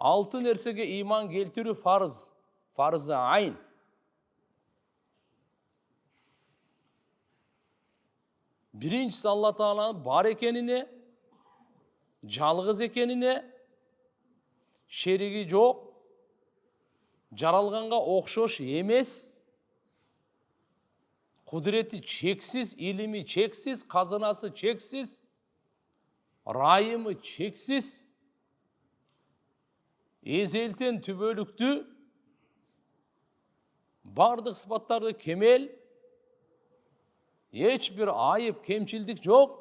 Altı nersege iman keltiriu farz. Farz-ı ayn. Birincisi Allah Teala'nın var ekenine, жалғыз ekenine, şerigi жоқ, жаралғанға оқшош емес, құдіреті чексіз, илimi чексіз, қазынасы чексіз, райымы чексіз, езелтен түбөлүктү, бардық сыпаттарды кемел, ешбір айып, кемчилдик жоқ.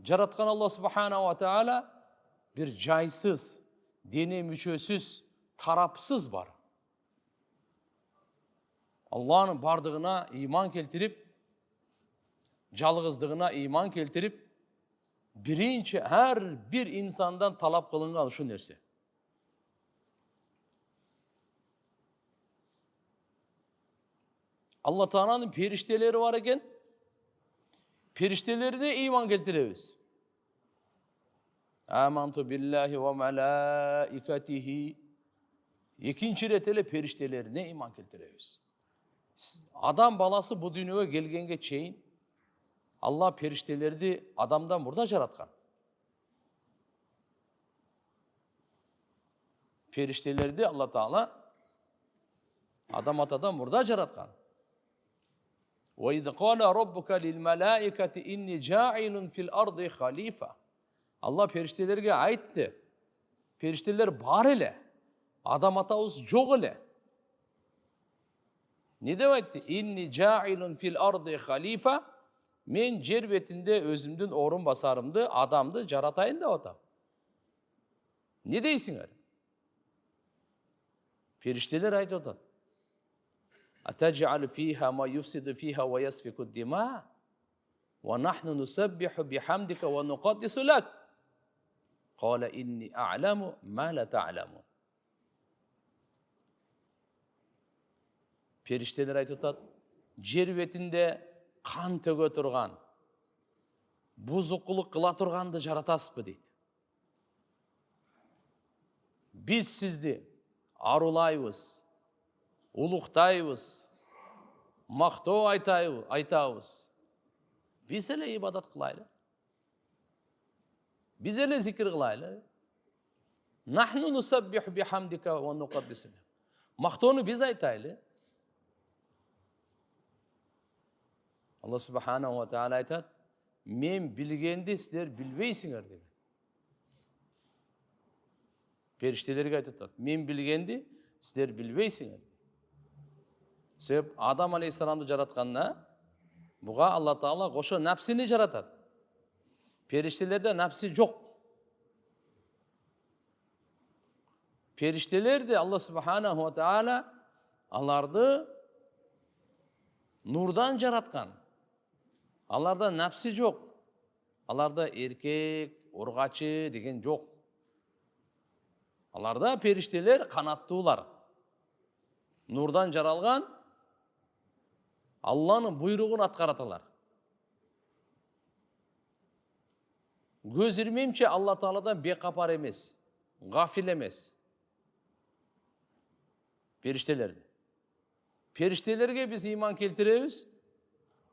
Жаратқан Алла Субхана ва Таала bir жайсыз, дене мүшөсүз, тарапсыз бар. Allah'ın bardığına iman keltirip, жалғыздығына iman keltirip, birinci her bir insandan talap kılıngan şu nerse. Allah Teala'nın perişteleri var eken, periştelerine iman keltiremiz. Amantu billahi ve melaikatihi. İkinci retele periştelerine iman keltiremiz. Adam balası bu dünyaya gelgenge çeyin, Allah perişteleri adamdan burada jaratkan. Perişteleri de Allah Teala adam atadan burada jaratkan. وَاِذْ قَالَ رَبُّكَ لِلْمَلَائِكَةِ اِنِّ جَاعِلٌ فِي الْأَرْضِ خَلِيفَةً. Allah periştelerine aitti. Perişteler bar ile. Adam atağız çok ile. Ne demekti? İnni ca'ilun fil ardı halife. Men yer betinde özümdün orun basarımdı, adamdı, jaratayın da adam. Ne deysin öyle? Perişteler ayet odan. Atec'al fiha ma yufsidu fiha ve yasfiku dima ve nahnu nusabbihu bihamdika ve nuqaddisu lak. Kâle inni a'lamu ma la ta'lamun. Perişteler aytıtat, yer betinde kan töge turgan, buzuquluk kıla turgandı jaratasızbı deydi. Biz sizdi arulayбыз, uluqtayбыз, maqtoo aytabыз. Biz ele ibadat kılaylı. Biz ele zikir kılaylı. Nahnu nusabbihu bihamdika ve nuqaddisu lak. Maqtoonu biz aytaylı. Allah Subhanahu ve Teala aytadi, men bilgendi sizler bilbeysiңер dedi. Periştelerge aytadi, men bilgendi sizler bilbeysiңер. Sebep Adam Aleyhisselam'ı jaratkanına, buğa Allah Teala koşu nafsini jaratadi. Periştelerde nafsi yok. Perişteler de Allah Subhanahu ve Teala alardı nurdan jaratkan. Alarda nafsi yok. Alarda erkek, urgaçı degen yok. Alarda perişteler kanattılar. Nurdan jaralgan, Allah'ın buyruğunu atkaratalar. Göz irmeyimçe Allah Teala'dan bekapar emez, gafil emez. Perişteler. Periştelerge biz iman keltiremiz.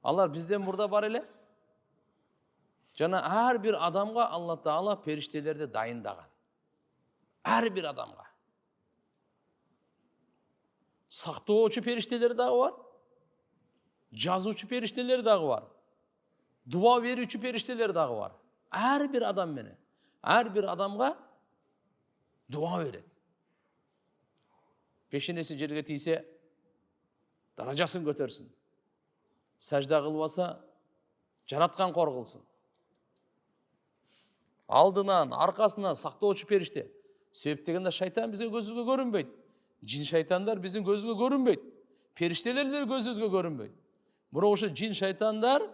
Allah bizden burada bar ele. Jana her bir adamga Allah Teala periştelerde dayındagan. Her bir adamga. Saktooçu perişteleri dağı var. Жазуучу perişteleri dağı var. Dua verүүчү perişteleri dağı var. Her bir adam meni. Her bir adamga dua veret. Peşinesi jerge tiyse darajасын көтөрсүн. Сажда кылбаса, жараткан коргулсун. Алдынан, аркасынан сактоочу периште. Себеп дегенде шайтан биздин көзүбүзгө көрүнбөйт. Жин шайтандар биздин көзүбүзгө көрүнбөйт. Периштелер көзүбүзгө көрүнбөйт. Бирок ошо жин шайтандар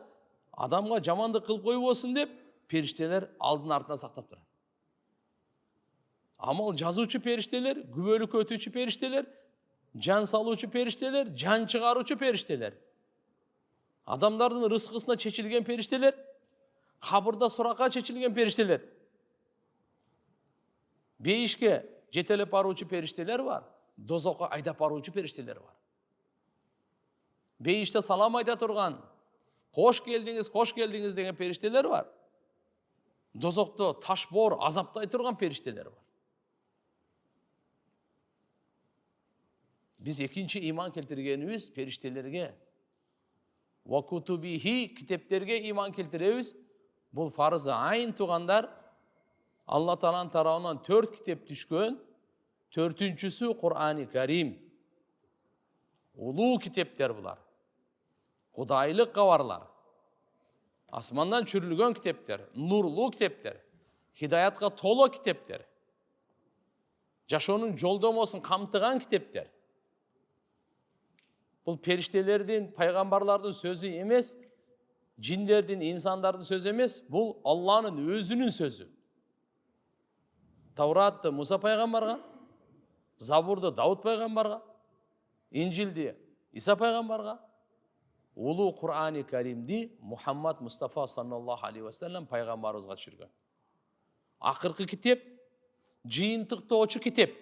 адамга жамандык кылып койбосун деп, периштелер алдын артынан сактап турат. Амал жазуучу периштелер, күбөлүк өтүүчү периштелер, жан салуучу периштелер, жан чыгаруучу периштелер. Адамдардын рызкысына чечилген периштелер, кабырда суракка чечилген периштелер. Beyişke жетелеп баруучу периштелер бар, дозокко айдап баруучу периштелер бар. Бейиште салам айта турган, кош келдиңиз деген периштелер бар. Дозокто ташбор азаптай турган периштелер бар. Биз экинчи иман келтиргенибиз периштелерге. Ва кутубихи китептерге иман келтиребиз. Бул фарыз айын тугандар. Алла Тааланын тарабынан 4 китеп түшкөн. 4-түнчүсү Кур'ани Карим. Улуу китептер булар. Кудайлык кабарлар. Асмандан чүрүлгөн китептер, нурлуу китептер, хидаятка толо китептер. Жашоонун жолдомосун камтыган китептер. Бул периштелердин, пайгамбарлардын сөзү эмес, жиндердин, инсандардын сөзү эмес, бул Алланын өзүнүн сөзү. Тауратты Муса пайгамбарга, Забурду Дауд пайгамбарга, Инжилди Иса пайгамбарга, улуу Кур'ани Каримди Мухаммад Мустафа саллаллаху алейхи вассалам пайгамбарыбызга түшүргөн. Акыркы китеп, жыйынтыктоочу китеп.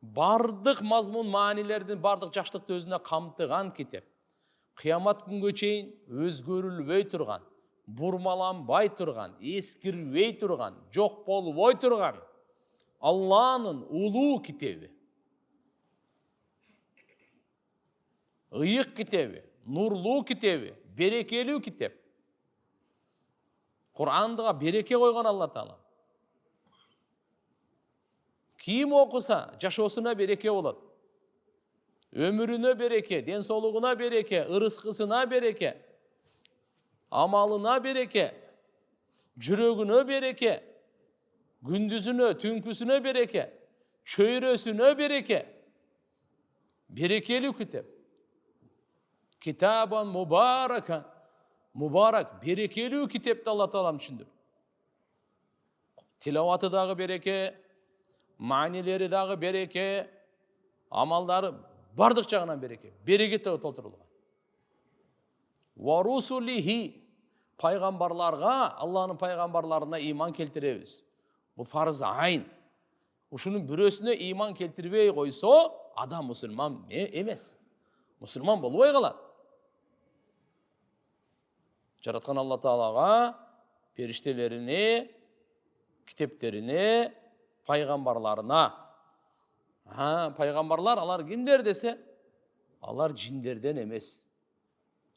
Бардык мазмун маанилердин бардык жаштыкты өзүнө камтыган китеп. Кыямат күнгө чейин өзгөрүлбөй турган, бурмаланбай турган, эскирбей турган, жок болбой турган Алланын улуу китеби. Ыйык китеби, нурлуу китеби, берекелүү китеп. Кур'андыга береке койгон Алла Таала. Ким окуса, жашоосуна береке болот. Өмүрүнө береке, ден соолугуна береке, ырыскысына береке, амалына береке, жүрөгүнө береке, күндүзүнө, түнкүсүнө береке, чөйрөсүнө береке. Берекелүү китеп. Китабан мубарака. Мубарак, берекелүү китепти Алла Таалам түшүндүр. Тилаваты дагы береке, маанилери дагы береке, амалдары бардык жагынан береке. Берекетке толтурулган. Ва русулихи, пайгамбарларга, Алланын пайгамбарларына иман келтиребиз. Бул фарыз айын. Ушунун бирөөсүнө иман келтирбей койсо, адам мусулман эмес. Мусулман болбой калат. Жараткан Алла Таалага периштелерине, китептерине, пайгамбарларына. Пайгамбарлар алар кимдер десе, алар жиндерден эмес.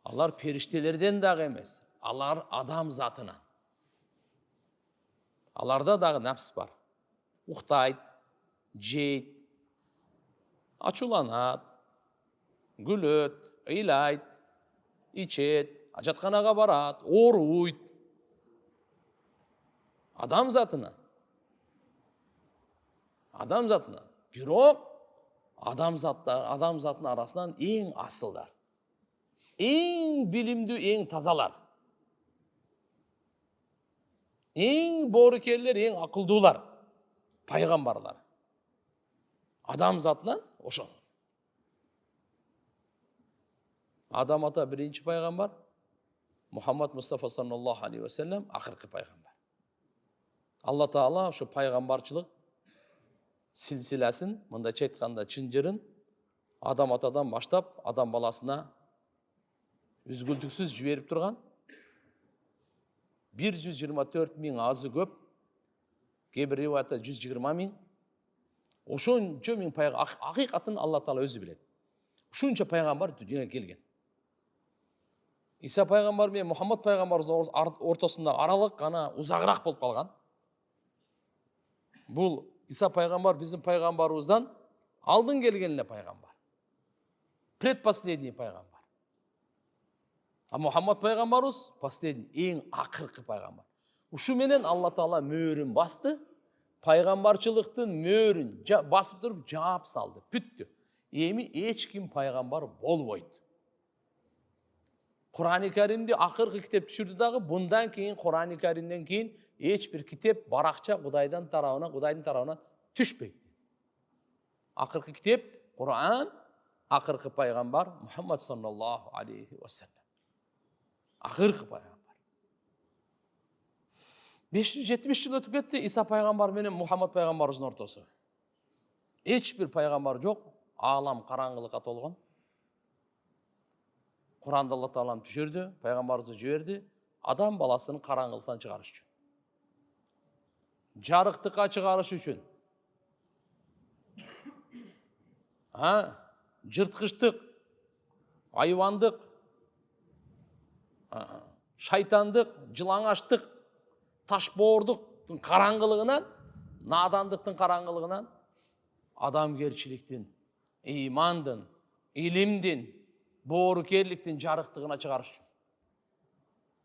Алар периштелерден дагы эмес. Алар адам затынан. Аларда дагы напс бар. Уктайт, жейт, ачууланат, күлөт, ыйлайт, ичет, ажатканага барат, ооруйт. Адам затынан. Адам затынан. Бирок адам заттын арасынан эң асылдар. Эң билимдүү, эң тазалар. Эң боорукерлер, эң акылдуулар. Пайгамбарлар. Адам затынан ошол. Адам ата биринчи пайгамбар, Мухаммад Мустафа саллаллаху алейхи вассалам акыркы пайгамбар. Алла Таала ошо пайгамбарчылык силсиласын, мындайча айтканда чын жырын Адам атадан баштап адам баласына үзгүлтүксүз жиберип турган 124 миң азы көп, кейбір риwayatта 120 миң. Ошончо миң пайгамбар, акыйкатын Алла Таала өзү билет. Ушунча пайгамбар дүйнөгө келген. Иса пайгамбар менен Мухаммад пайгамбарыбыздын ортосунда аралык гана узагыраак болуп калган. Бул Иса пайгамбар биздин пайгамбарыбыздан алдын келген эле пайгамбар. Предпоследний пайгамбар. А Мухаммад пайгамбарыбыз последний, эң акыркы пайгамбар. Ушу менен Алла Таала мөөрүн басты, пайгамбарчылыктын мөөрүн басып туруп жаап салды, бүттү. Эми эч ким пайгамбар болбойт. Кур'ани Каримди акыркы китеп түшүрдү дагы, bundan кийин Кур'ани Каримден кийин эч бир китеп баракча Кудайдын тарабынан түшпөйт. Акыркы китеп Кур'ан, акыркы пайгамбар Мухаммад саллаллаху алейхи вассалам. Акыркы пайгамбар. 570 жыл өтүп кетти Иса пайгамбар менен Мухаммад пайгамбарыбыздын ортосу. Эч бир пайгамбар жок, аалам караңгылыкка толгон. Куранда Алла Таалам түшүрдү, пайгамбарыбызды жиберди, адам баласын караңгылыктан чыгарыш үчүн. Жарыктыкка чыгарыш үчүн. Жырткычтык, айвандык, шайтандык, жылаңачтык, ташбоордуктун караңгылыгынан, надандыктын караңгылыгынан адамгерчиликтин, ыймандын, илимдин, боорукерликтин жарыктыгына чыгарыш үчүн.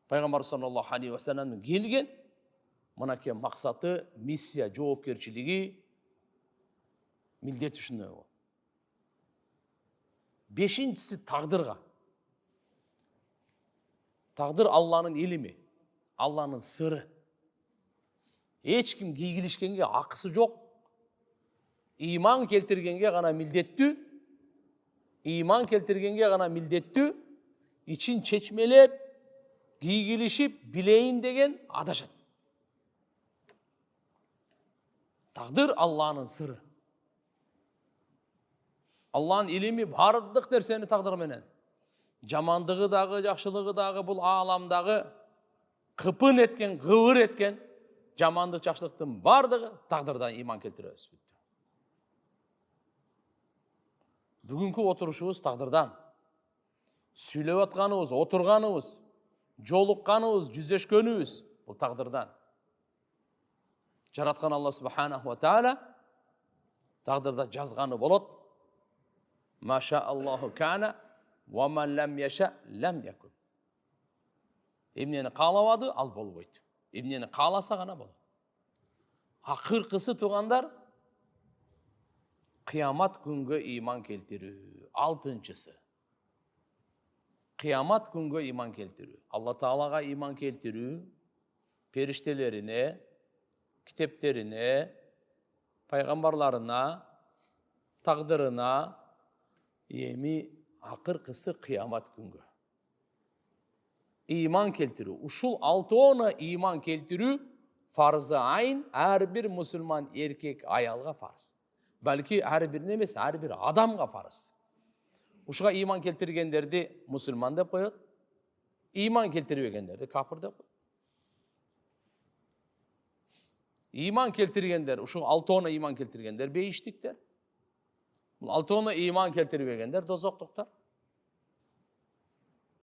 Пайгамбар саллаллаху алейхи ва салламдын келген мынакей максаты, миссия, жоопкерчилиги, милдети ушундай болот. Бешинчиси тагдырга. Тагдыр Алланын илими, Алланын сыры. Эч ким кийгилишкенге акысы жок. Иман келтиргенге гана милдеттүү. Иман келтиргенге гана милдеттүү. Ичин чечмелеп, кийгилишип, билейин деген адашат. Тагдыр Алланын сыры. Алланын илими бардык нерсени тагдыр менен. Жамандыгы дагы, жакшылыгы дагы, бул ааламдагы кыпын эткен, кыбыр эткен жамандык, жакшылыктын бардыгы тагдырдан иман келтиребиз. Бүгүнкү отурушубуз тагдырдан. Сүйлөп атканыбыз, отурганыбыз, жолукканыбыз, жүздөшкөнүбүз бул тагдырдан. Жараткан Алла субханаху ва таала тагдырда жазганы болот. Маша Аллаху кана ва ман лам яша лам якун. Эмнени каалабады, ал болбойт. Эмнени кааласа гана болот. Акыркысы туугандар, кыямат күнгө иман келтирүү. Алтынчысы. Кыямат күнгө иман келтирүү. Алла Таалага иман келтирүү, периштелерине, китептерине, пайгамбарларына, тагдырына, эми акыркысы кыямат күнгө. Иман келтирүү. Ушул алтоона иман келтирүү фарзы айн, ар бир мусулман эркек аялга фарз. Балки ар бирине эмес, ар бир адамга фарз. Ушуга иман келтиргендерди мусулман деп коет, иман келтирбегендерди капыр деп коет. Иман келтиргендер, ушул алтоона иман келтиргендер бейиштиктер. Бул алтоона иман келтирбегендер дозоктуктар.